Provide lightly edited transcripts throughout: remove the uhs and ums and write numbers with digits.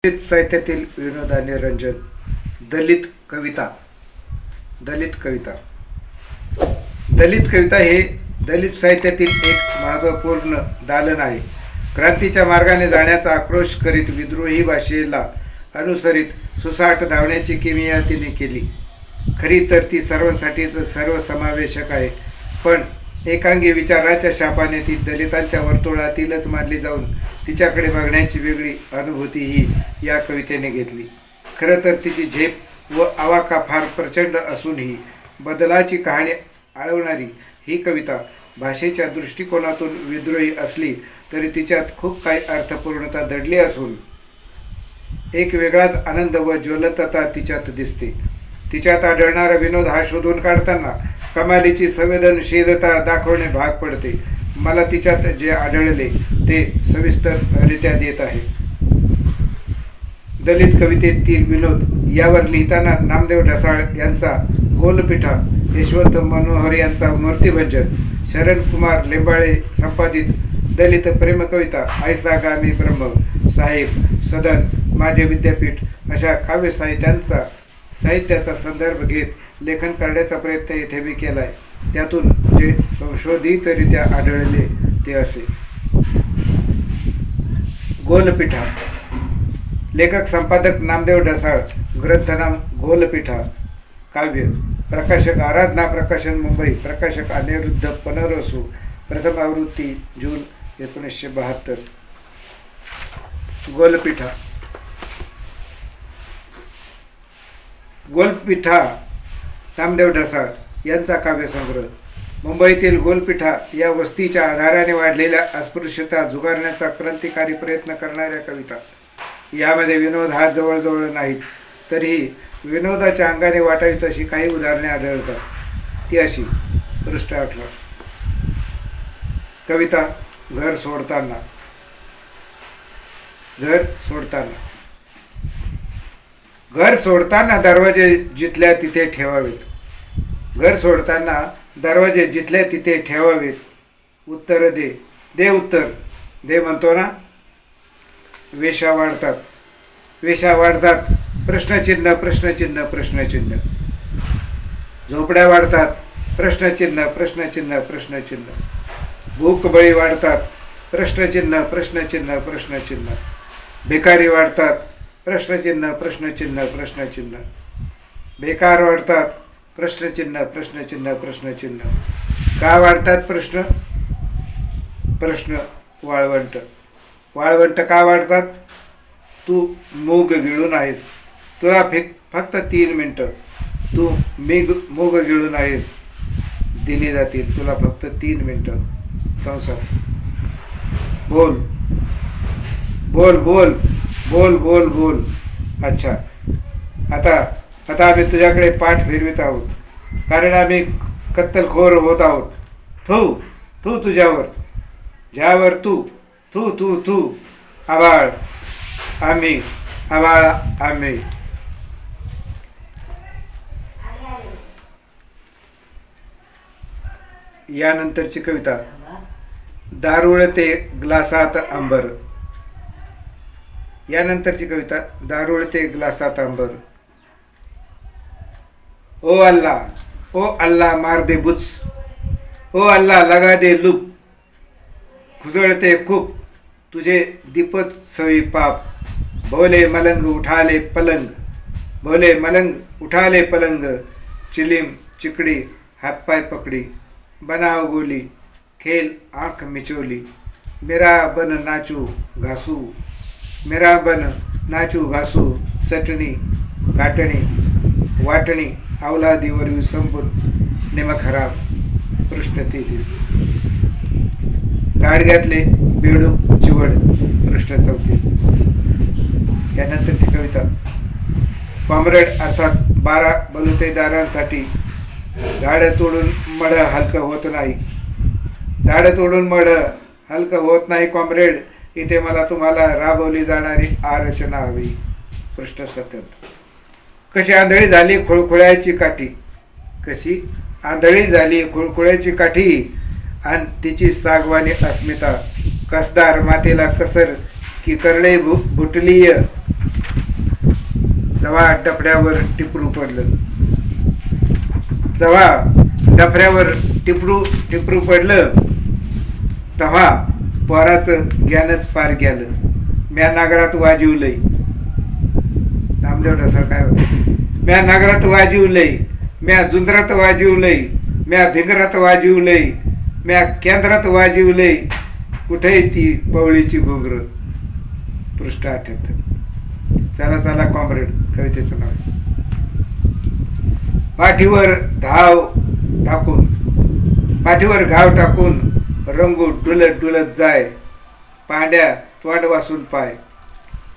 दलित साहित्यातील विनोद आणि रंजन. दलित कविता. दलित कविता दलित कविता हे दलित साहित्यातील एक महत्त्वपूर्ण दालन आहे. क्रांतीच्या मार्गाने जाण्याचा आक्रोश करीत विद्रोही भाषेला अनुसरित सुसाट धावण्याची किमया तिने केली. खरी तर ती सर्वांसाठीच सर्वसमावेशक आहे, पण एकांगी विचाराच्या शापाने ती दलितांच्या वर्तुळातीलच मानली जाऊन तिच्याकडे बघण्याची वेगळी अनुभूती ही या कवितेने घेतली. खरं तर तिची झेप व आवाका फार प्रचंड असूनही बदलाची कहाणी आळवणारी ही कविता भाषेच्या दृष्टिकोनातून विद्रोही असली तरी तिच्यात खूप काही अर्थपूर्णता दडली असून एक वेगळाच आनंद व ज्वलंतता तिच्यात दिसते. तिच्यात आढळणारा विनोद हा शोधून काढताना कमालीची संवेदनशीलता दाखवणे भाग पडते. मला तिच्यात जे आढळले ते सविस्तररित्या देत आहे. दलित कवितेतील विनोद यावर लिहिताना नामदेव ढसाळ यांचा गोलपिठा, यशवंत मनोहर यांचा मूर्तिभंजन, शरण कुमार लिंबाळे संपादित दलित प्रेमकविता ऐसा गामी ब्रह्म, साहेब, सदन, माझे विद्यापीठ अशा काव्य साहित्याचा संदर्भ घेत लेखन करण्याचा प्रयत्न येथे मी केला आहे. त्यातून जे संशोधितरित्या आढळले ते असे. गोलपिठा. लेखक संपादक नामदेव ढसाळ. ग्रंथनाम गोलपिठा. काव्य. प्रकाशक आराधना प्रकाशन, मुंबई. प्रकाशक अनिरुद्ध पनरसू. प्रथम आवृत्ती जून 1972. गोलपिठा. गोलपिठा नामदेव ढसाळ यांचा काव्यसंग्रह. मुंबईतील गोलपिठा या वस्तीच्या आधाराने वाढलेल्या अस्पृश्यता जुगारण्याचा क्रांतिकारी प्रयत्न करणाऱ्या कविता. यामध्ये विनोद हा जवळजवळ नाहीच, तरीही विनोदाच्या अंगाने वाटावी तशी काही उदाहरणे आढळतात. ती अशी. पृष्ठ 18. कविता. घर सोडताना. घर सोडताना. घर सोडताना दरवाजे जिथल्या तिथे ठेवावेत. घर सोडताना दरवाजे जिथल्या तिथे ठेवावेत. उत्तर दे, दे उत्तर, दे म्हणतो ना. वेशा वाढतात. वेशा वाढतात. प्रश्नचिन्ह प्रश्नचिन्ह प्रश्नचिन्ह. झोपड्या वाढतात. प्रश्नचिन्ह प्रश्नचिन्ह प्रश्नचिन्ह. भूकबळी वाढतात. प्रश्नचिन्ह प्रश्नचिन्ह प्रश्नचिन्ह. भिकारी वाढतात. प्रश्नचिन्ह प्रश्नचिन्ह प्रश्नचिन्ह. बेकार वाढतात. प्रश्नचिन्ह प्रश्नचिन्ह प्रश्नचिन्ह. का वाढतात प्रश्न. प्रश्न. वाळवंट. वाळवंट का वाढतात. तू मूग गिळून आहेस. तुला फक्त 3 मिनटं. तू मूग गिळून आहेस. दिली जातील तुला फक्त 3 मिनटं. संसार. बोल बोल बोल बोल बोल बोल. अच्छा, आता आम्ही तुझ्याकडे पाठ फिरवित आहोत, कारण आम्ही कत्तलखोर होत आहोत. थू थू तुझ्यावर, ज्यावर तू थू थू थू. आभाळ आम्ही, आभाळ आम्ही. यानंतरची कविता. दारुळते ग्लासात आंबर. यानंतरची कविता. दारुळते ग्लासात आंबर. ओ अल्लाह मार दे बुच. ओ अल्लाह लगा दे लूप. खुजळते खूप तुझे दीपत सवी पाप. भोले मलंग उठाले पलंग. भोले मलंग उठाले पलंग. चिलीम चिकड़ी हाथपाय पकड़ी. बनाओ गोली खेल आँख मिचोली. मेरा बन नाचू घासू. मेरा बन नाचू घासू. चटणी गाठणी वाटणी अवलादीवर विसंबून नेम खराब. पृष्ठ 33. गाडग्यातले बेडूक चिवड. पृष्ठ 34. यानंतरची कविता. कॉम्रेड अर्थात 12 बलुतेदारांसाठी झाडं तोडून मड हलकं होत नाही. झाडं तोडून मड हलकं होत नाही कॉम्रेड. इथे मला तुम्हाला राबवली जाणारी आरचना हवी. पृष्ठ 77. कशी आंधळी झाली खुळखुळ्याची काठी. कशी आंधळी झाली खुळखुळ्याची काठी आणि तिची सागवानी अस्मिता. कसदार मातेला कसर की करडे भुटलीय जेव्हा डफड्यावर टिपरू पडलं, जेव्हा डफऱ्यावर टिपरू पडलं, तेव्हा पोराचं ज्ञानच पार गेलं. म्या नागरात वाजिवलंय, नामदेव ढसाळ काय होतं, म्या नागरात वाजिवलंय, म्या जुंदरात वाजिवलंय, म्या भिंगरात वाजिवलंय, म्या केंद्रात वाजिवलंय, कुठे ती पवळीची घोंगर. पृष्ठ 78. चला चला कॉम्रेड, कवितेचं नाव. पाठीवर घाव टाकून रंगू डुलत डुलत जाय, पांड्या तोंड वासून पाय.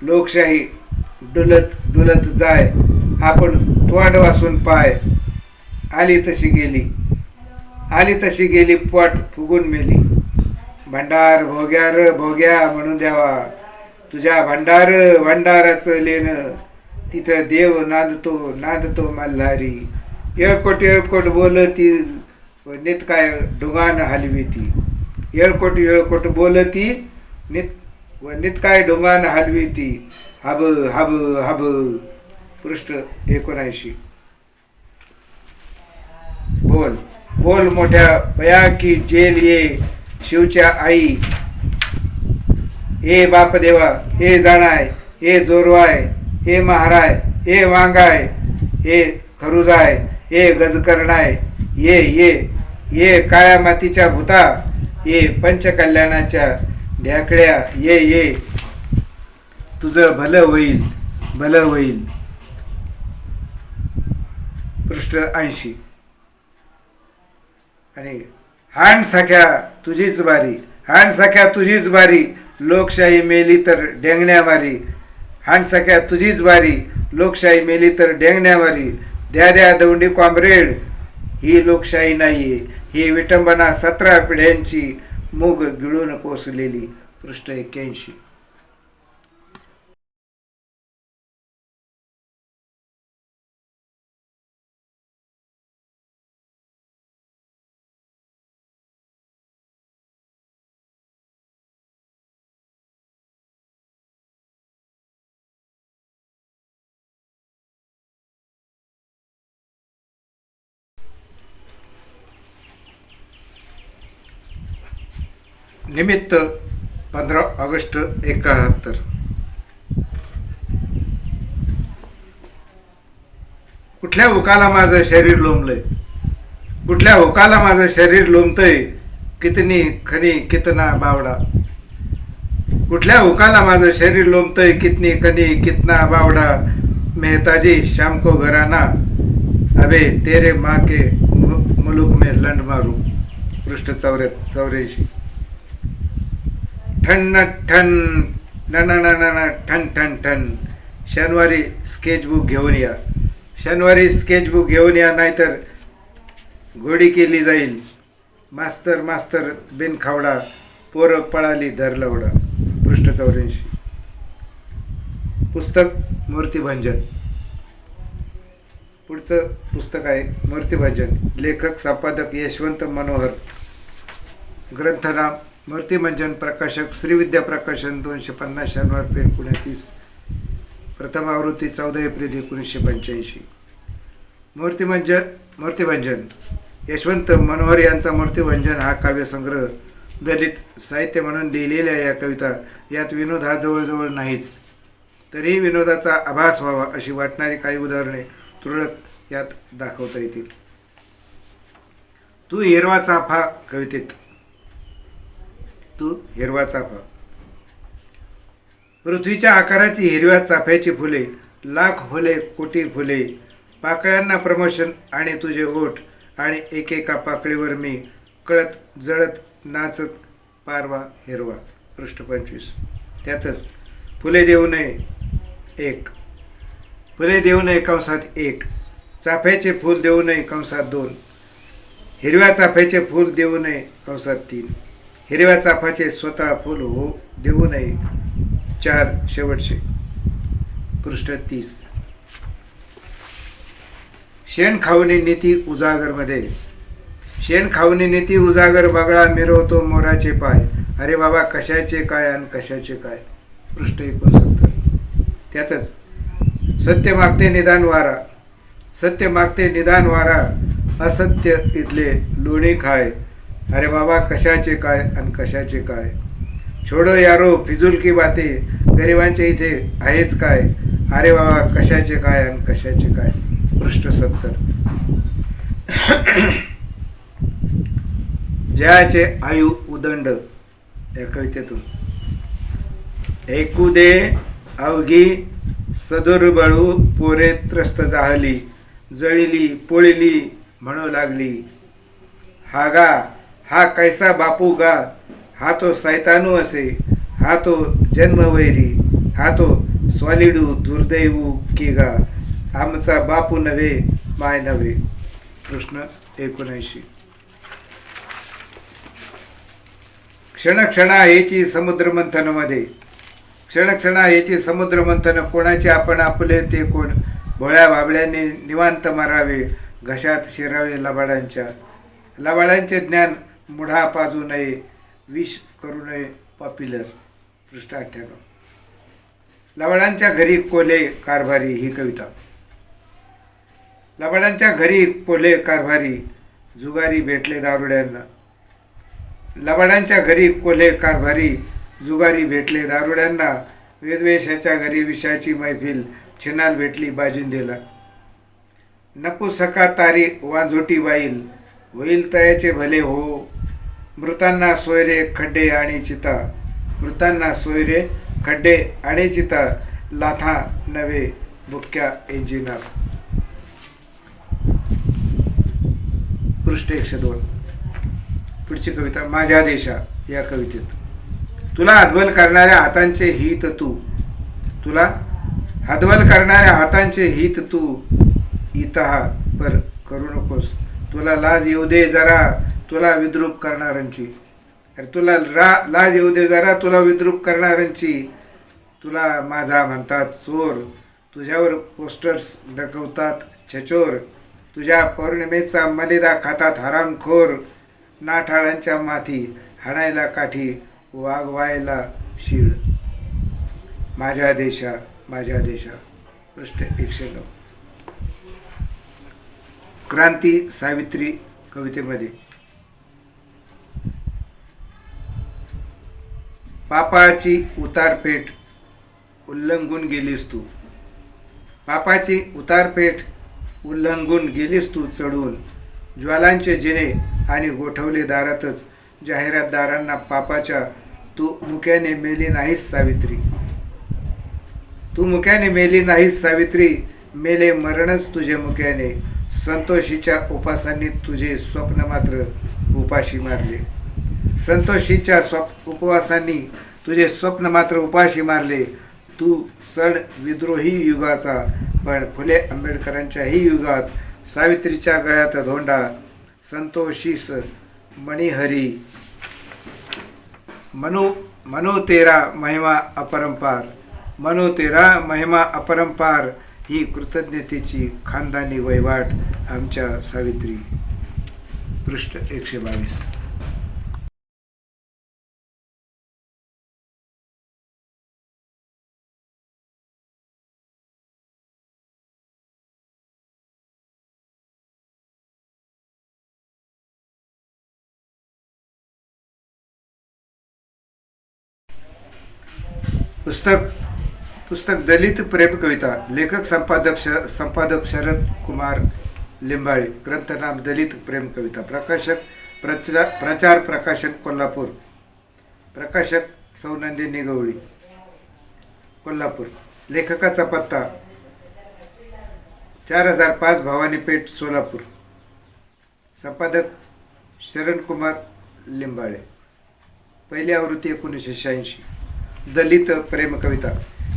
लोकशाही डुलत डुलत जाय, आपण तोंड वासून पाय. आली तशी गेली पोट फुगून मेली. भंडार भोग्या म्हणून द्यावा, तुझ्या भंडाराचं लेणं. तिथं देव नांदतो मल्हारी. येळकोट बोलती नित काय ढोंगान हलवी ती. येळकोट बोलती नित काय ढोंगान हलवी ती. हब. पृष्ठ 79. बोल मोठ्या बया की जेल ये शिवच्या आई. ए बाप देवा, ए जाणाय, ए जोरवाय, ए महाराय, ए वांगाय, ए खरुजाय, ए गजकरणाय. ये काळ्या मातीच्या भूता, ये पंचकल्याणाच्या ढ्याकड्या. ये तुझं भलं होईल. पृष्ठ 80. आणि हाण सख्या तुझीच बारी, लोकशाही मेली तर डेंगण्या मारी. हाण सख्या तुझीच बारी, लोकशाही मेली तर डेंगण्या मारी. द्या दौंडी कॉम्रेड, ही लोकशाही नाहीये, ही विटंबना 17 पिढ्यांची मूग गिळून पोसलेली. पृष्ठ 81. निमित्त 15 ऑगस्ट 71. कुठल्या हुकाला माझं शरीर लोंबतंय, कितनी खनी कितना बावडा. कुठल्या हुकाला माझं शरीर लोंबतंय, कितनी खनी कितना बावडा. मेहताजी शाम को घराना, अबे तेरे माँ के मुलुक में लंड मारू. पृष्ठ 84. ठन ठन. शनिवारी स्केचबुक घेऊन या, नाहीतर घोडी केली जाईल. मास्तर बिन खावडा, पोरं पळाली धरलवडा. पृष्ठ 84. पुस्तक मूर्तिभंजन. पुढचं पुस्तक आहे मूर्तिभंजन. लेखक संपादक यशवंत मनोहर. ग्रंथनाम मूर्तिभंजन. प्रकाशक श्रीविद्या प्रकाशन. 250 शनिवार पेठ, पुणे 30. प्रथम आवृत्ती 14 एप्रिल 1985. मूर्तिभंजन. यशवंत मनोहर यांचा मूर्तिभंजन हा काव्यसंग्रह. दलित साहित्य म्हणून लिहिलेल्या या कविता, यात विनोद हा जवळजवळ नाहीच. तरीही विनोदाचा आभास व्हावा अशी वाटणारी काही उदाहरणे तुरळक यात दाखवता येतील. तू हिरवा चाफा. कवितेत तू हिरवा चाफा. पृथ्वीच्या आकाराची हिरव्या चाफ्याची फुले, लाख फुले कोटी फुले. पाकळ्यांना प्रमोशन आणि तुझे ओठ, आणि एकेका पाकळीवर मी कळत जळत नाचत पारवा हिरवा. पृष्ठ 25. त्यातच फुले देऊ नये कंसात 1. चाफ्याचे फूल देऊ नये कंसात 2. हिरव्या चाफ्याचे फूल देऊ नये कंसात 3. हिरव्या चाफ्याचे स्वतः फूल हो देऊ नये 4. शेवटचे. पृष्ठ 30. शेण खाऊनी नीती उजागर बगळा मिरवतो मोराचे पाय. अरे बाबा, कशाचे काय आणि कशाचे काय. पृष्ठ 69. त्यातच सत्य मागते निदान वारा, सत्य मागते निदान वारा, असत्य इथले लोणी खाय. अरे बाबा कशाचे काय आणि कशाचे काय. छोडो यारो फिजूल की बाते, गरिबांचे इथे आहेच काय. अरे बाबा कशाचे काय आणि कशाचे काय. पृष्ठ 70. जयाचे आयु उदंड या कवितेतून. ऐकू दे अवघी सदुर्बळू पोरे त्रस्त जाहली, जळिली पोळिली म्हणू लागली. हा गा हा कैसा बापू गा, हा तो सैतानू असे, हा तो जन्मवैरी, हा तो स्वालिडू दुर्दैवू की गा. आमचा बापू नव्हे माय नव्हे. कृष्ण 79. क्षणक्षणा याची समुद्रमंथनमध्ये, क्षणक्षणा याची समुद्रमंथन. कोणाचे आपण आपले ते कोण, भोळ्या बाबड्याने निवांत मारावे, घशात शिरावे लबाडांच्या. लबाडांचे ज्ञान मुढा पाजू नये, विष करू नये पॉप्युलर. पृष्ठ 98. लबाडांच्या घरी कोल्हे कारभारी ही कविता. लबाडांच्या घरी कोल्हे कारभारी, जुगारी भेटले दारुड्यांना. लबाडांच्या घरी कोल्हे कारभारी, जुगारी भेटले दारुड्यांना. वेदवेशाच्या घरी विषाची मैफिल, छिनाल भेटली बाजिंदेला. नपुसका तारी वांझोटी वाईल, होईल तयाचे भले हो. मृतांना सोयरे खड्डे आणि चिता, मृतांना सोयरे खड्डे आणि चिता. लाथा नवे बुक्क्या इंजिनार. पृष्ठ 102. पुढची कविता माझ्या देशा या कवितेत. तुला हतबल करणाऱ्या हातांचे हित तू, तुला हतबल करणाऱ्या हातांचे हित तू. इतहा पर करू नकोस, तुला लाज येऊ दे जरा, तुला विद्रूप करणाऱ्यांची. अरे तुला लाज येऊ दे जरा, तुला विद्रूप करणाऱ्यांची. तुला माझा म्हणतात चोर, तुझ्यावर पोस्टर्स ढकवतात छचोर. तुझ्या पौर्णिमेचा मलिदा खातात हरामखोर. नाठाळांच्या माथी हाणायला काठी, वागवायला शीळ. माझ्या देशा माझ्या देशा. पृष्ठ 109. क्रांती सावित्री कवितेमध्ये. पापाची उतारपेठ उल्लंघून गेलीस तू, पापाची उतारपेठ उल्लंघून गेलीस तू चढून. ज्वालांचे जिने आणि गोठवले दारातच, जाहिरातदारांना पापाच्या. तू मुक्याने मेली नाहीस सावित्री, तू मुक्याने मेली नाहीस सावित्री. मेले मरणच तुझे मुक्याने, संतोषीच्या उपासांनी तुझे स्वप्न मात्र उपाशी मारले. संतोषीच्या उपवासांनी तुझे स्वप्न मात्र उपाशी मारले. तू सड विद्रोही युगाचा, पण फुले आंबेडकरांच्याही युगात. सावित्रीच्या गळ्यात धोंडा, संतोषीस मणिहरी. मनो तेरा महिमा अपरंपार, मनो तेरा महिमा अपरंपार. ही कृतज्ञतेची खानदानी वहिवाट आमच्या सावित्री. पृष्ठ 122. पुस्तक दलित प्रेम कविता. लेखक संपादक शरद कुमार लिंबाळे. ग्रंथ नाम दलित प्रेम कविता. प्रकाशक प्रचार प्रकाशन कोल्हापूर. प्रकाशक सौ नंदिनी गवळी कोल्हापूर. लेखकाचा पत्ता 4005 भवानी पेठ सोलापूर. संपादक शरद कुमार लिंबाळे. पहिली आवृत्ती 1986. दलित प्रेम कविता.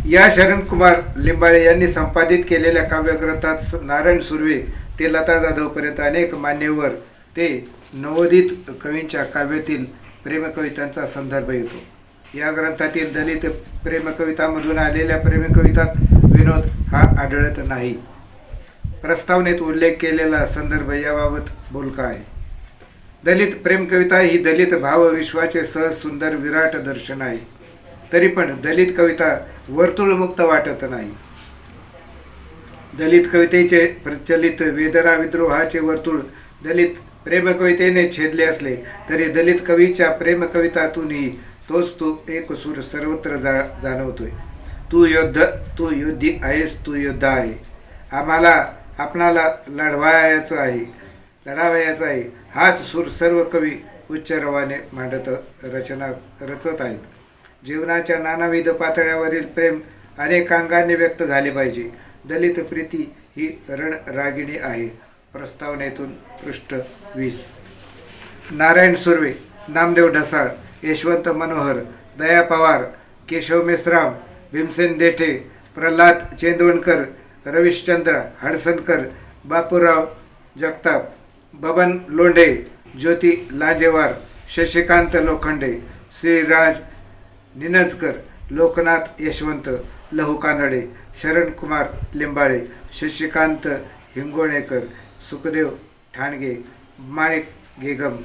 या शरण कुमार लिंबाळे यांनी संपादित केलेल्या काव्यग्रंथात नारायण सुर्वे ते लता जाधवपर्यंत अनेक मान्यवर ते नवोदित कवींच्या काव्यातील प्रेमकवितांचा संदर्भ येतो. या ग्रंथातील दलित प्रेमकवितांमधून आलेल्या प्रेमकवितात विनोद हा आढळत नाही. प्रस्तावनेत उल्लेख केलेला संदर्भ याबाबत बोलका आहे. दलित प्रेमकविता ही दलित भावविश्वाचे सहज सुंदर विराट दर्शन आहे. तरी पण दलित कविता वर्तुळमुक्त वाटत नाही. दलित कवितेचे प्रचलित वेदना विद्रोहाचे वर्तुळ दलित प्रेमकवितेने छेदले असले तरी दलित कवीच्या प्रेमकवितातूनही तोच तो एक सूर सर्वत्र जाणवतोय. तू योद्धी आहेस, तू योद्धा आहे. आम्हाला आपणाला लढवायचं आहे. हाच सूर सर्व कवी उच्च रवाने मांडत रचना रचत आहेत. जीवनाच्या नानाविध पातळ्यावरील प्रेम अनेक अंगाने व्यक्त झाले पाहिजे. दलित प्रीती ही रणरागिणी आहे. प्रस्तावनेतून पृष्ठ 20. नारायण सुर्वे, नामदेव ढसाळ, यशवंत मनोहर, दया पवार, केशव मेश्राम, भीमसेन देठे, प्रल्हाद चेंदवणकर, रविशचंद्र हडसनकर, बापूराव जगताप, बबन लोंढे, ज्योती लांजेवार, शशिकांत लोखंडे, श्रीराज निनजकर, लोकनाथ यशवंत, लहू कानडे, शरणकुमार लिंबाळे, शशिकांत हिंगोणेकर, सुखदेव ठाणगे, माणिक गेगम,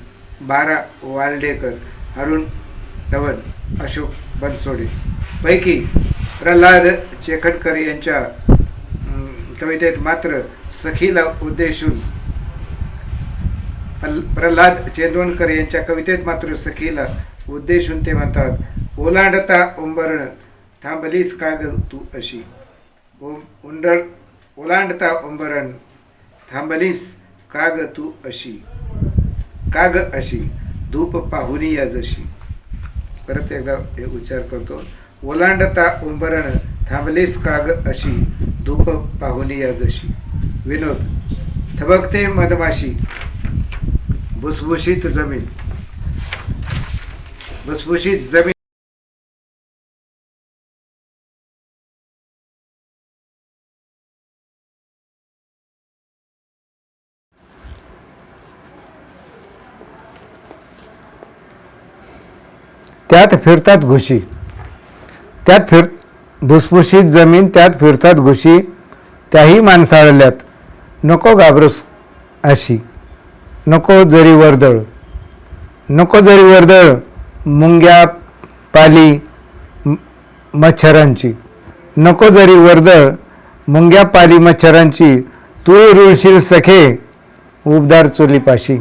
बारा वाल्डेकर, अरुण धवन, अशोक बनसोडे पैकी प्रल्हाद चेखटकर यांच्या कवितेत मात्र सखीला उद्देशून प्रल्हाद चेंदवणकर यांच्या कवितेत मात्र सखीला उद्देशून ते म्हणतात, ओलांडता उंबरण थांबलीस काग तू अशी. ओलांडता उंबरण थांबलीस काग तू अशी. काग अशी धूप पाहुनी या जशी. परत एकदा हे उच्चार करतो. ओलांडता उंबरण थांबलीस काग अशी, धूप पाहुनी या जशी. विनोद. थबकते मधमाशी, भुसभुशीत जमीन. भुसभुशीत जमीन त्यात फिरतात घुशी. भुसभुशीत जमीन त्यात फिरतात घुशी, त्याही माणसाळल्यात नको घाबरूस अशी. नको जरी वर्दळ मुंग्या पाली मच्छरांची. नको जरी वर्दळ मुंग्या पाली मच्छरांची, तू रुळशील सखे उबदार चुलीपाशी.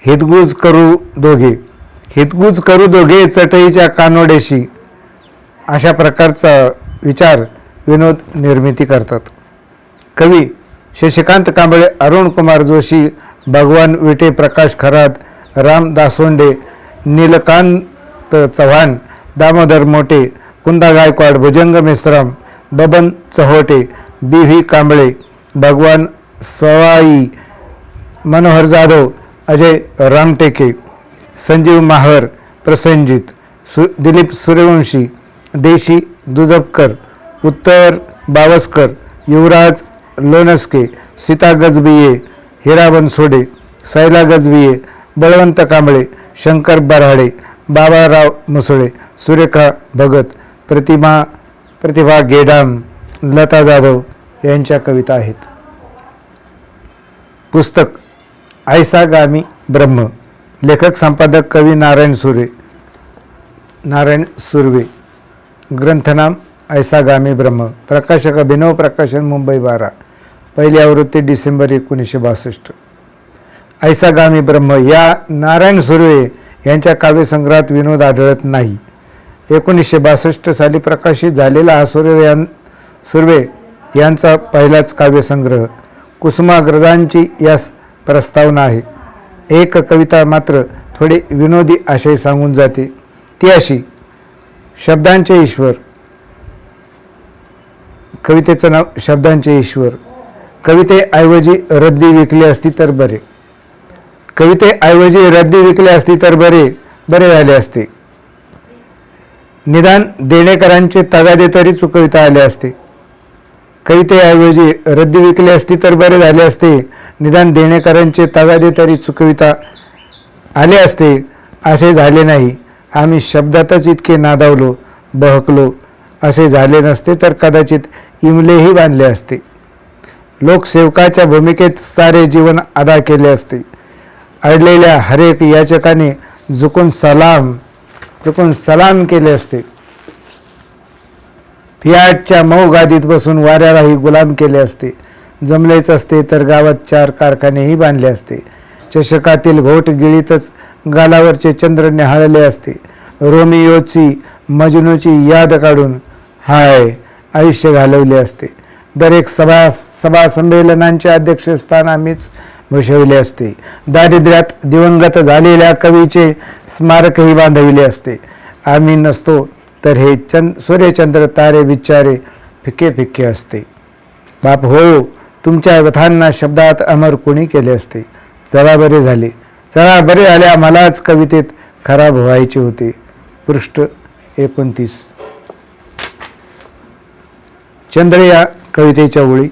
हितगुज करू दोघे चटईच्या कानोड्याशी. अशा प्रकारचा विचार विनोद निर्मिती करतात. कवी शशिकांत कांबळे, अरुण कुमार जोशी, भगवान विटे, प्रकाश खरात, राम दासोंडे, नीलकांत चव्हाण, दामोदर मोटे, कुंदा गायकवाड, भुजंग मेश्राम, बबन चहोटे, बी व्ही कांबळे, भगवान सवाई, मनोहर जाधव, अजय रामटेके, संजीव माहर, प्रसेनजित, दिलीप सूर्यवंशी, देशी दुधपकर, उत्तर बावस्कर, युवराज लोणस्के, सीता गजबिये, हिरा बनसोडे, सैला गजबिये, बळवंत कांबळे, शंकर बराडे, बाबाराव मुसळे, सुरेखा भगत, प्रतिभा गेडाम, लता जाधव यांच्या कविता आहेत. पुस्तक ऐसा गामी ब्रह्म. लेखक संपादक कवी नारायण सुर्वे. ग्रंथनाम ऐसा गामी ब्रह्म. प्रकाशक अभिनव प्रकाशन, मुंबई 12. पहिली आवृत्ती डिसेंबर 1962. ऐसा गामी ब्रह्म या नारायण सुर्वे यांच्या काव्यसंग्रहात विनोद आढळत नाही. 1962 साली प्रकाशित झालेला हा सुर्वे यांचा पहिलाच काव्यसंग्रह. कुसुमाग्रजांची यास प्रस्तावना आहे. एक कविता मात्र थोडे विनोदी आशय सांगून जाते, ती अशी. शब्दांचे ईश्वर. कवितेचं नाव शब्दांचे ईश्वर. कवितेऐवजी रद्दी विकली असती तर बरे. कवितेऐवजी रद्दी विकली असती तर बरे झाले असते. निदान देणेकरांचे तगादे तरी चुकविता आले असते. कवितेऐवजी रद्दी विकली असती तर बरे झाले असते. निदान देणेकरांचे तगादे तरी चुकविता आले असते. असे झाले नाही. आम्ही शब्दातच इतके नादावलो, बहकलो. असे झाले नसते तर कदाचित इमलेही बांधले असते. लोकसेवकाच्या भूमिकेत सारे जीवन अदा केले असते. अडलेल्या हरेक याचकाने झुकून सलाम केले असते. फियाटच्या मऊ गादीत बसून वाऱ्यालाही गुलाम केले असते. जमलेच असते तर गावात 4 कारखानेही बांधले असते. चषकातील घोट गिळीतच गालावरचे चंद्र न्याहाळले असते. रोमियोची मजनूची याद काढून हाय आयुष्य घालवले असते. दर एक सभा संमेलनांचे अध्यक्षस्थान आम्हीच भूषविले असते. दारिद्र्यात दिवंगत झालेल्या कवीचे स्मारकही बांधविले असते. आम्ही नसतो तर हे सूर्यचंद्र तारे बिचारे फिके फिके असते. बाप हो, तुमच्या व्यथांना शब्दात अमर कोणी केले असते. चला बरे झाले, चला बरे झाले, मलाच कवितेत खराब व्हायचे होते. पृष्ठ 29. चंद्र या कवितेच्या ओळी.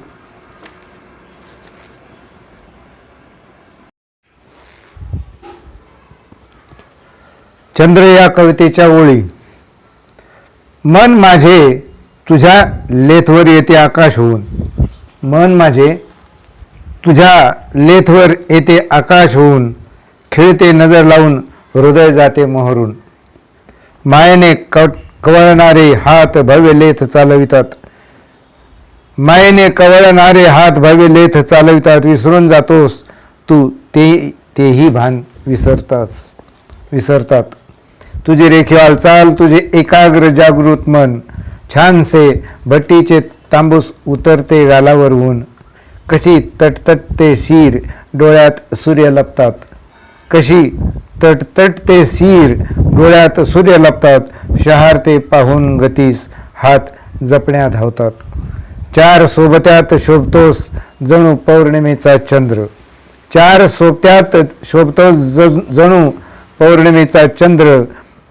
चंद्र या कवितेच्या ओळी. मन माझे तुझ्या लेथवर येते आकाश होऊन. मन माझे तुझ्या लेथवर येते आकाश होऊन. खेळते नजर लावून हृदय जाते मोहरून. मायेने कवळणारे हात भव्य लेथ चालवितात. मायेने कवळणारे हात भव्य लेथ चालवितात. विसरून जातोस तू तेही भान विसरतात. तुझी रेखीव हालचाल, तुझे एकाग्र जागृत मन. छानसे भट्टीचे तांबूस उतरते गालावर ऊन. कशी तटतटते शीर डोळ्यात सूर्य लपतात. कशी तटतटते शीर डोळ्यात सूर्य लपतात. शहारते पाहून गतीस हात जपण्या धावतात. 4 सोबत्यात शोभतोस जणू पौर्णिमेचा चंद्र. 4 सोबत्यात शोभतोस जणू पौर्णिमेचा चंद्र.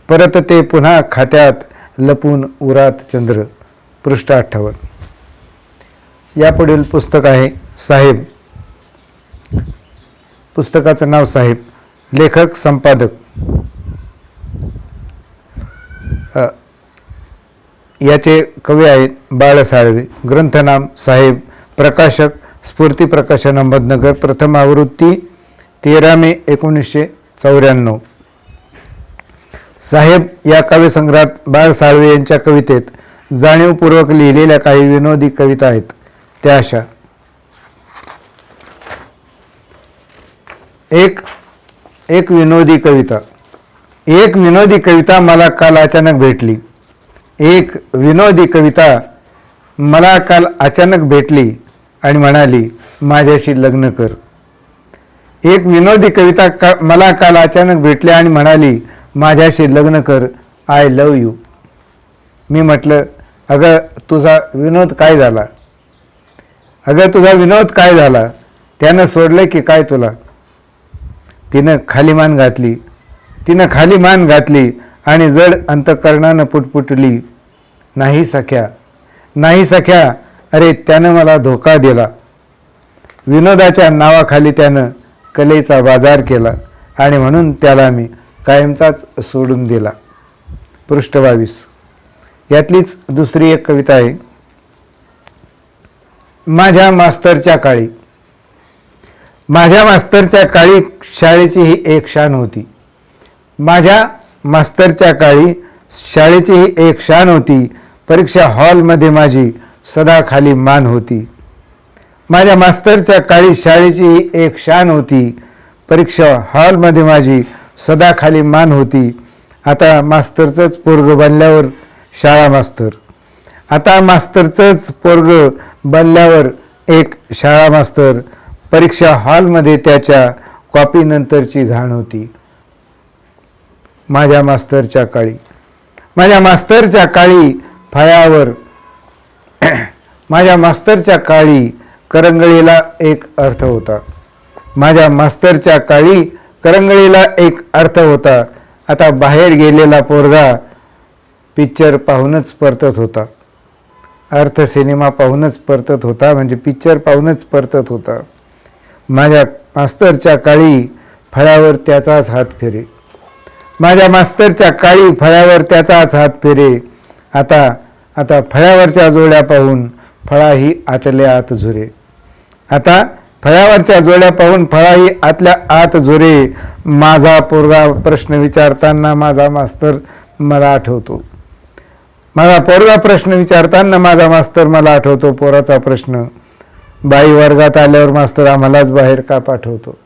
परत ते पुन्हा खात्यात लपून उरात चंद्र. पृष्ठ 58. यापुढील पुस्तक आहे साहेब. पुस्तकाचं नाव साहेब. लेखक संपादक याचे कवी आहेत बाळ साळवे. ग्रंथनाम साहेब. प्रकाशक स्फूर्ती प्रकाशन अहमदनगर. प्रथम आवृत्ती 13 मे 1994. साहेब या काव्यसंग्रहात बाळ साळवे यांच्या कवितेत जाणीवपूर्वक लिहिलेल्या काही विनोदी कविता आहेत. त्या अशा. एक विनोदी कविता. एक विनोदी कविता मला काल अचानक भेटली. एक विनोदी कविता मला काल अचानक भेटली आणि म्हणाली माझ्याशी लग्न कर. एक विनोदी कविता मला काल अचानक भेटली आणि म्हणाली माझ्याशी लग्न कर. I love you. मी म्हटलं अगं तुझा विनोद काय झाला. अगं तुझा विनोद काय झाला. त्यानं सोडलं की काय तुला. तिनं खाली मान घातली आणि जड अंतःकरणानं पुटपुटली नाही सख्या, नाही सख्या. अरे त्यानं मला धोका दिला. विनोदाच्या नावाखाली त्यानं कलेचा बाजार केला आणि म्हणून त्याला मी कायमचाच सोडून दिला. पृष्ठ 22. यातलीच दुसरी एक कविता आहे. माझ्या मास्तरच्या काळी. माझ्या मास्तरच्या काळी शाळेची ही एक शान होती. माझ्या मास्तरच्या काळी शाळेची ही एक शान होती. परीक्षा हॉलमध्ये माझी सदा खाली मान होती. माझ्या मास्तरच्या काळी शाळेची ही एक शान होती. परीक्षा हॉलमध्ये माझी सदा खाली मान होती. आता मास्तरचंच पोरग बनल्यावर शाळा मास्तर. आता मास्तरचंच पोरग बनल्यावर एक शाळा मास्तर. परीक्षा हॉलमध्ये त्याच्या कॉपीनंतरची घाण होती. माझ्या मास्तरच्या काळी. माझ्या मास्तरच्या काळी फळ्यावर माझ्या मास्तरच्या काळी करंगळीला एक अर्थ होता. माझ्या मास्तरच्या काळी करंगळीला एक अर्थ होता. आता बाहेर गेलेला पोरगा पिक्चर पाहूनच परतत होता. अर्थ सिनेमा पाहूनच परतत होता म्हणजे पिक्चर पाहूनच परतत होता. माझ्या मास्तरच्या काळी फळ्यावर त्याचाच हात फिरे. माझ्या मास्तरच्या काळी फळ्यावर त्याचाच हात फिरे. आता फळ्यावरच्या जोड्या पाहून फळाही आतल्या आत झुरे. आता फळ्यावरच्या जोड्या पाहून फळाही आतल्या आत झुरे. माझा पोरगा प्रश्न विचारताना माझा मास्तर मला आठवतो. माझा पोरगा प्रश्न विचारताना माझा मास्तर मला आठवतो. पोराचा प्रश्न, बाई वर्गात आल्यावर मास्तर आम्हालाच बाहेर का पाठवतो.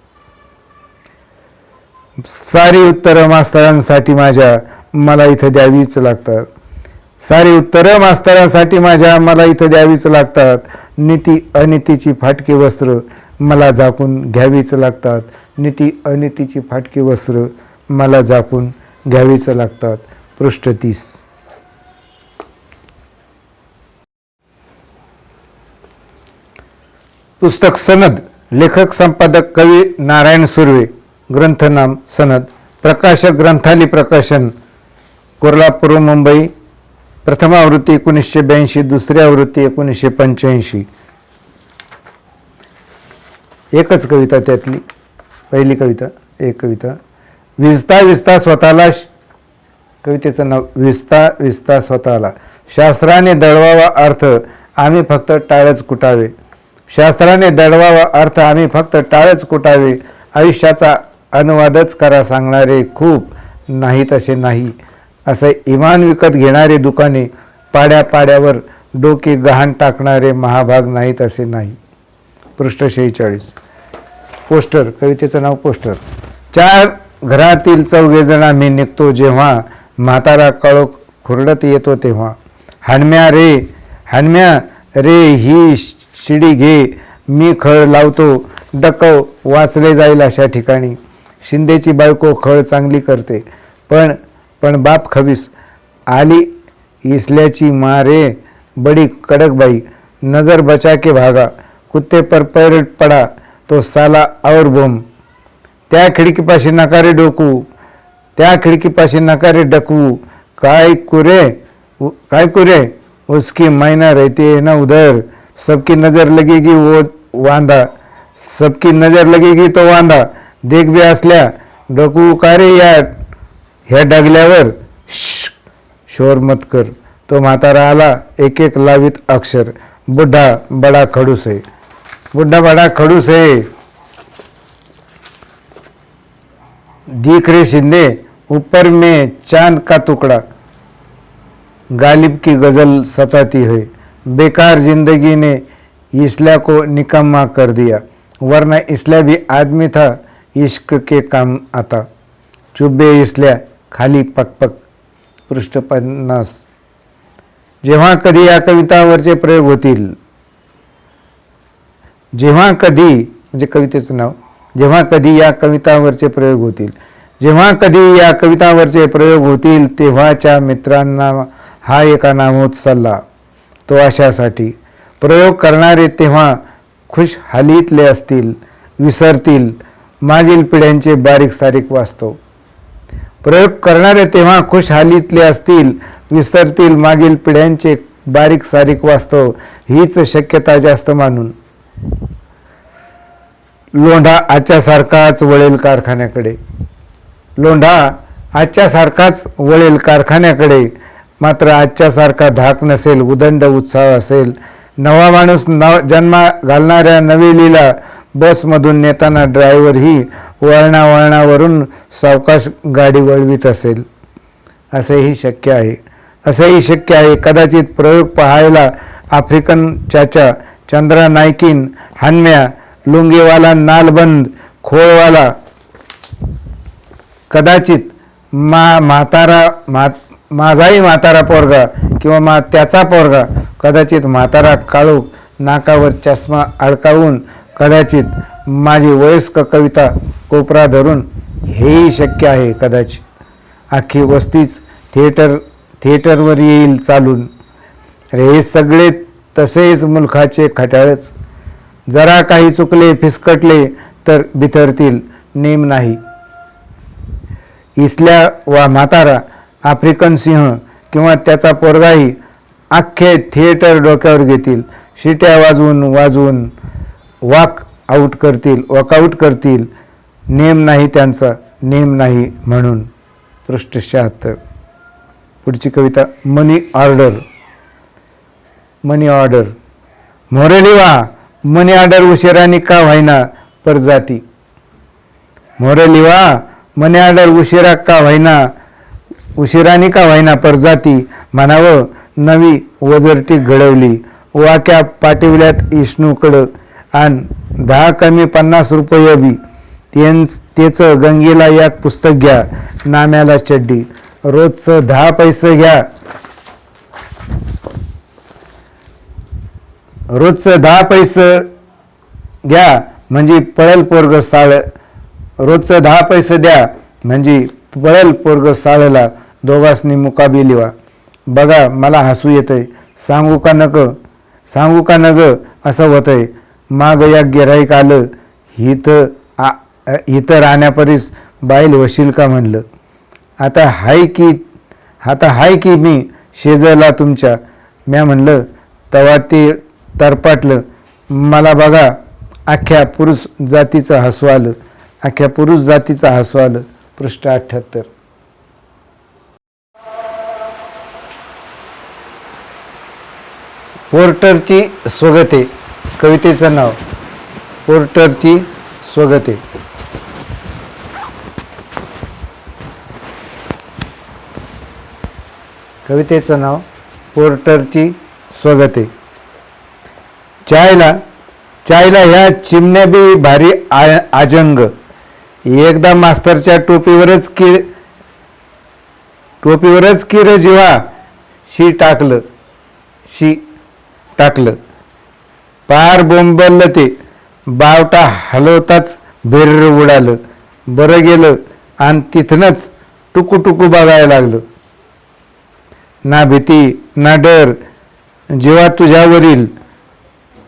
सारी उत्तरं मास्तरांसाठी माझ्या मला इथं द्यावीच लागतात. सारी उत्तरं मास्तरांसाठी माझ्या मला इथं द्यावीच लागतात. नीती अनितीची फाटकी वस्त्र मला झाकून घ्यावीच लागतात. नीती अनितीची फाटकी वस्त्र मला झाकून घ्यावीच लागतात. पृष्ठ 30. पुस्तक सनद. लेखक संपादक कवी नारायण सुर्वे. ग्रंथनाम सनद. प्रकाशक ग्रंथाली प्रकाशन, कोल्हापूर मुंबई. प्रथम आवृत्ती 1982, दुसरी आवृत्ती 1985. एकच कविता त्यातली, पहिली कविता, एक कविता. विजता विजता स्वतःला, कवितेचं नाव विजता विजता स्वतःला. शास्त्राने दळवावा अर्थ आम्ही फक्त टाळच कुटावे. शास्त्राने दळवावा अर्थ आम्ही फक्त टाळच कुटावे. आयुष्याचा अनुवादच करा सांगणारे खूप नाहीत असे नाही. असे इमान विकत घेणारे दुकाने, पाड्या पाड्यावर डोके गहाण टाकणारे महाभाग नाहीत असे नाही. पृष्ठ 46. पोस्टर. कवितेचं नाव पोस्टर. 4 घरातील 4 जण आम्ही निघतो जेव्हा म्हातारा काळोख खुरडत येतो तेव्हा. हाणम्या रे ही शिडी घे, मी खळ लावतो डकव वाचले जाईल अशा ठिकाणी. शिंदेची बायको खळ चांगली करते, पण बाप खवीस. आली इसल्याची मारे बडी कडक बाई, नजर बचा के भागा, कुत्ते पर पैर पडा तो साला और बोम. त्या खिडकीपाशी नकारे डोकू, त्या खिडकीपाशी नकारे डकवू. काय कुरे उसकी मैना रहती है ना उधर, सबकी नजर लगेगी वो वांदा, सबकी नजर लगेगी तो वांदा. देख बी असल्या डकू का रे या ह्या डगल्यावर, शोर मत कर. तो म्हातारा आला एक एक लावित अक्षर. बुढ़ा बड़ा खडूस है, बुढ़ा बड़ा खडूस है. दिख रे शिंदे ऊपर में चांद का टुकड़ा, गालिब की गजल सताती है. बेकार जिंदगी ने इसल्या को निकम्मा कर दिया, वरना इसल्या भी आदमी था इश्क के काम आता. चुब्बे इसल्या खाली पकपक. पृष्ठ 50. जेव्हा कधी या कवितांवरचे प्रयोग होतील, जेव्हा कधी, म्हणजे कवितेचं नाव, जेव्हा कधी या कवितांवरचे प्रयोग होतील, जेव्हा कधी या कवितांवरचे प्रयोग होतील तेव्हाच्या मित्रांना हा एक अनामोद सल्ला. तो अशासाठी प्रयोग करणारे तेव्हा खुश हालीतले असतील, विसरतील मागील पिढ्यांचे बारीक सारीक वास्तव. प्रयोग करणारे तेव्हा खुश हालीतले असतील, विसरतील मागील पिढ्यांचे बारीक सारीक वास्तव. हीच शक्यता जास्त मानून लोंढा आजच्या सारखाच वळेल कारखान्याकडे. लोंढा आजच्या सारखाच वळेल कारखान्याकडे. मात्र आजच्या सारखा धाक नसेल, उदंड उत्साह असेल. नवा माणूस जन्मा घालणाऱ्या नवेलीला बसमधून नेताना ड्रायव्हर ही वळणावरून सावकाश गाडी वळवीत असेल. असेही शक्य आहे, असेही शक्य आहे. कदाचित प्रयोग पाहायला आफ्रिकन चाचा, चंद्रा नायकीन, हानम्या, लुंगीवाला, नालबंद, खोळवाला, कदाचित माझाही म्हातारा पोरगा किंवा त्याचा पोरगा, कदाचित म्हातारा काळू नाकावर चष्मा अडकावून, कदाचित माझी वयस्क कविता कोपरा धरून. हेही शक्य आहे. कदाचित अख्खी वस्तीच थिएटरवर येईल चालून. अरे हे सगळे तसेच मुलखाचे खट्याळच. जरा काही चुकले फिसकटले तर बिथरतील, नेम नाही. इसल्या वा म्हातारा, आफ्रिकन सिंह किंवा त्याचा पोरगाही अख्खे थिएटर डोक्यावर घेतील. शिट्या वाजवून वॉकआउट करतील. नेम नाही त्यांचा, नेम नाही म्हणून. पृष्ठ 76. पुढची कविता मनी ऑर्डर. मनी ऑर्डर. मोरेलिवा मनी ऑर्डर उशिरानी का व्हायना परजाती. मोरेलिवा मनी ऑर्डर उशिरानी का व्हायना परजाती. म्हणावं नवी वजरटी घडवली. वाक्या पाठविल्यात इष्णूकडं आण 10 कमी 50 रुपये बी. तेचं गंगेला एक पुस्तक घ्या, नाम्याला चड्डी. रोजचं 10 पैसे घ्या, रोजचं 10 पैसे घ्या म्हणजे पळल पोरग साळ. रोजचं 10 पैसे द्या म्हणजे पळल पोरग साळला. दोघांनी मुकाबिलीवा. बघा मला हसू येतंय, सांगू का नग असं होतंय. माग एक गिऱ्हाईक आलं, इथं राहण्यापरीस बाईल वशील का म्हणलं. आता हाय की मी शेजारला तुमच्या. म्या म्हणलं तेव्हा ते तरपाटलं. मला बघा अख्ख्या पुरुष जातीचं हसू आलं. पृष्ठ 78. पोर्टरची स्वगते. कवितेचं नाव पोर्टरची स्वगते. कवितेचं नाव पोर्टरची स्वगते. चायला ह्या चिमण्या बी भारी आजंग. एकदा मास्तरच्या टोपीवरच किर जीवा शी टाकलं. पार बोंबललं ते. बावटा हलवताच भेर उडालं. बरं गेलं आणि तिथनच टुकू बघायला लागलं. ना भीती ना डर जेव्हा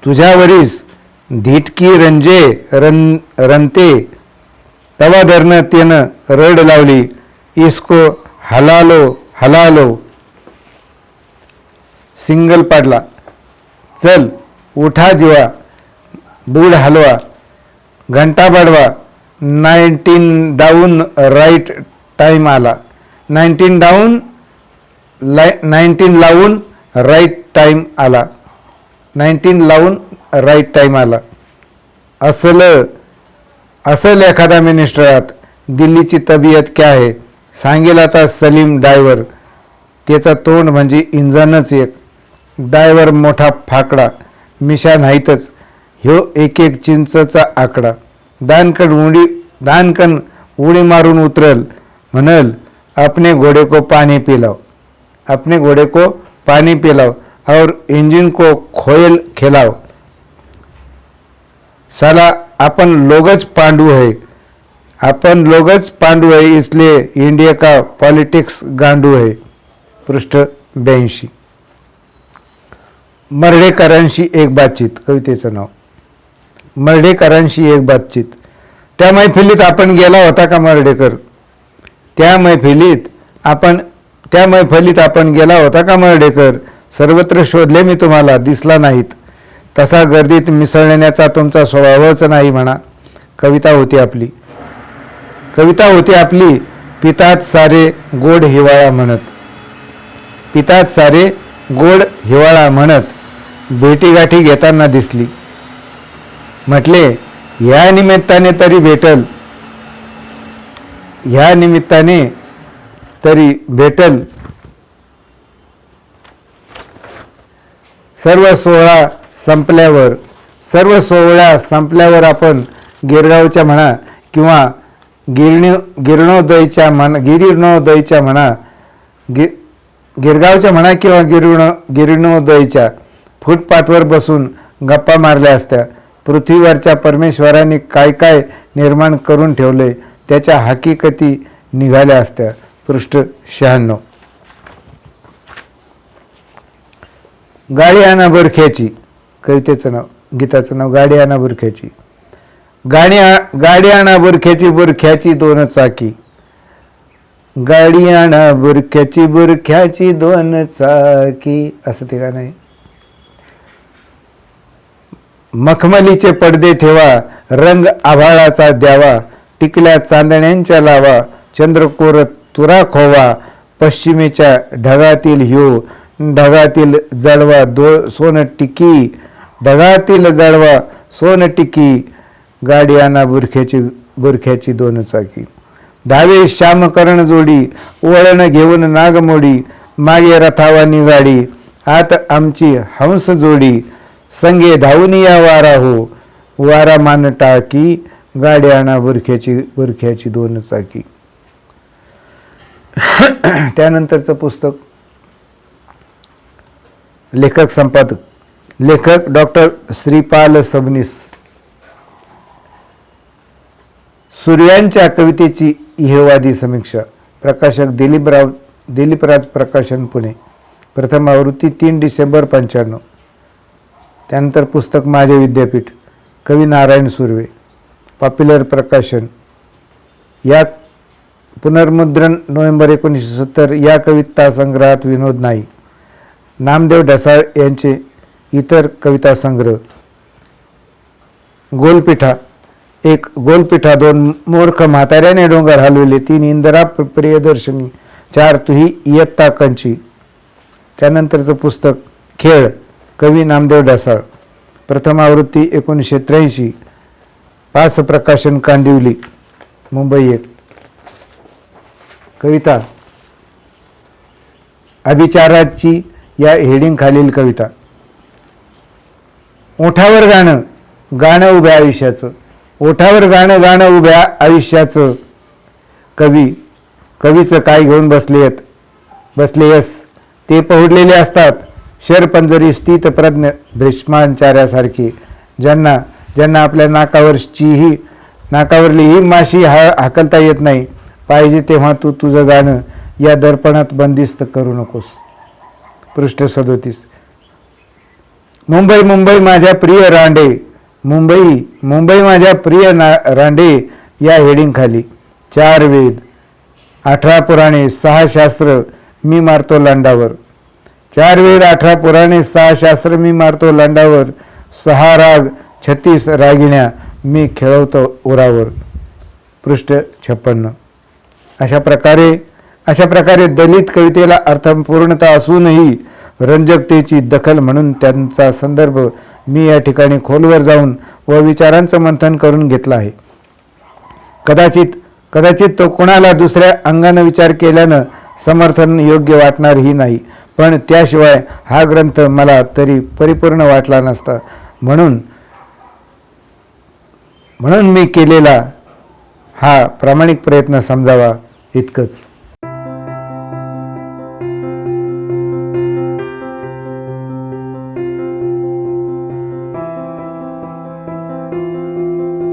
तुझ्यावरीस धिटकी रनते तवा धरणं त्यानं रड लावली. इसको हलालो सिंगल पाडला. चल उठा जीवा दूध हलवा घंटा बडवा. 19 डाऊन राईट टाईम आला. 19 लावून राईट टाईम आला. असल एखादा मिनिस्टरात. दिल्लीची तबियत क्या है सांगेल आता सलीम ड्रायव्हर. त्याचा तोंड म्हणजे इंजनच एक. ड्रायव्हर मोठा फाकडा. मिशा नाहीतच ह्यो एक चिंचचा आकडा. दानकन उडी मारून उतरल म्हणल अपने घोड़े को पानी पिलाओ और इंजन को खोयल खिलाओ. साला अपन लोगच पांडू है इसलिए इंडिया का पॉलिटिक्स गांडू है. पृष्ठ 82. मर्ढेकरांशी एक बातचीत. कवितेचं नाव मर्ढेकरांशी एक बातचीत. त्या मैफिलीत आपण गेला होता का मर्ढेकर. त्या मैफिलीत आपण गेला होता का मर्ढेकर. सर्वत्र शोधले मी तुम्हाला दिसला नाहीत. तसा गर्दीत मिसळण्याचा तुमचा स्वभावच नाही म्हणा. कविता होती आपली. पितात सारे गोड हिवाळा म्हणत भेटीगाठी घेताना दिसली. म्हटले ह्या निमित्ताने तरी भेटल. सर्व सोहळा संपल्यावर आपण गिरगावच्या म्हणा किंवा गिरणोदयच्या फुटपाथवर बसून गप्पा मारल्या असत्या. पृथ्वीवरच्या परमेश्वराने काय निर्माण करून ठेवले त्याच्या हकीकती निघाल्या असत्या. पृष्ठ 96. गाडी आणा बुरख्याची. कवितेचं नाव गीताचं नाव गाडी आणा बुरख्याची. गाडी आणा बुरख्याची 2 चाकी. गाडी आणा बुरख्याची 2 चाकी असं ते गाणं आहे. मखमलीचे पडदे ठेवा रंग आभाळाचा द्यावा. टिकल्या चांदण्यांच्या लावा चंद्रकोर तुरा खोवा. पश्चिमेच्या ढगातील ढगातील जळवा सोन टिकी. गाडी आणा बुरख्याची 2 चाकी. धावे श्यामकर्ण जोडी वळण घेऊन नागमोडी. मागे रथावानी गाडी, आत आमची हंस जोडी, संगे धावून या वारा हो, वारा मान टाकी, गाडी आणा बुरख्याची 2 चाकी. त्यानंतरचं पुस्तक लेखक संपादक लेखक डॉक्टर श्रीपाल सबनीस. सूर्यांच्या कवितेची इहेवादी समीक्षा, प्रकाशक दिलीपराज प्रकाशन पुणे, प्रथम आवृत्ती 3 डिसेंबर 95. त्यानंतर पुस्तक माझे विद्यापीठ, कवी नारायण सुर्वे, पॉप्युलर प्रकाशन. या पुनर्मुद्रण नोव्हेंबर 1970. या कविता संग्रहात विनोद नाही. नामदेव ढसाळ यांचे इतर कविता संग्रह. गोलपिठा 1. गोलपिठा 2. मूर्ख म्हाताऱ्याने डोंगर हलवले. 3. इंदिरा प्रियदर्शनी. 4. तुही इयत्ता कंची. त्यानंतरचं पुस्तक खेळ, कवी नामदेव ढसाळ, प्रथम आवृत्ती 1983. 5 प्रकाशन कांदिवली, मुंबई 1. कविता अभिचाराची या हेडिंग खालील कविता. ओठावर गाणं, गाणं उभ्या आयुष्याचं. ओठावर गाणं, गाणं उभ्या आयुष्याचं. कवीचं काय घेऊन बसलेयस, ते पहुडलेले असतात शरपंजरी स्थित प्रज्ञ भ्रष्टाचार्यासारखे, ज्यांना आपल्या नाकावरली ही माशी हाकलता येत नाही. पाहिजे तेव्हा तू तुझं गाणं या दर्पणात बंदिस्त करू नकोस. पृष्ठ 37. मुंबई मुंबई माझ्या प्रिय रांडे, मुंबई माझ्या प्रिय रांडे या हेडिंग खाली 4 वेद, 18 पुराणे, 6 शास्त्र मी मारतो लांडावर. 4 वेद, 18 पुराणे, 6 शास्त्र मी मारतो लांडावर. 6 राग, 36 रागिण्या मी खेळवतो उरावर. पृष्ठ 56. अशा प्रकारे दलित कवितेला अर्थपूर्णता असूनही रंजकतेची दखल म्हणून त्यांचा संदर्भ मी या ठिकाणी खोलवर जाऊन व विचारांचं मंथन करून घेतला आहे. कदाचित तो कोणाला दुसऱ्या अंगानं विचार केल्यानं समर्थन योग्य वाटणारही नाही, पण त्याशिवाय हा ग्रंथ मला तरी परिपूर्ण वाटला नसता. म्हणून मी केलेला हा प्रामाणिक प्रयत्न समजावा, इतकंच.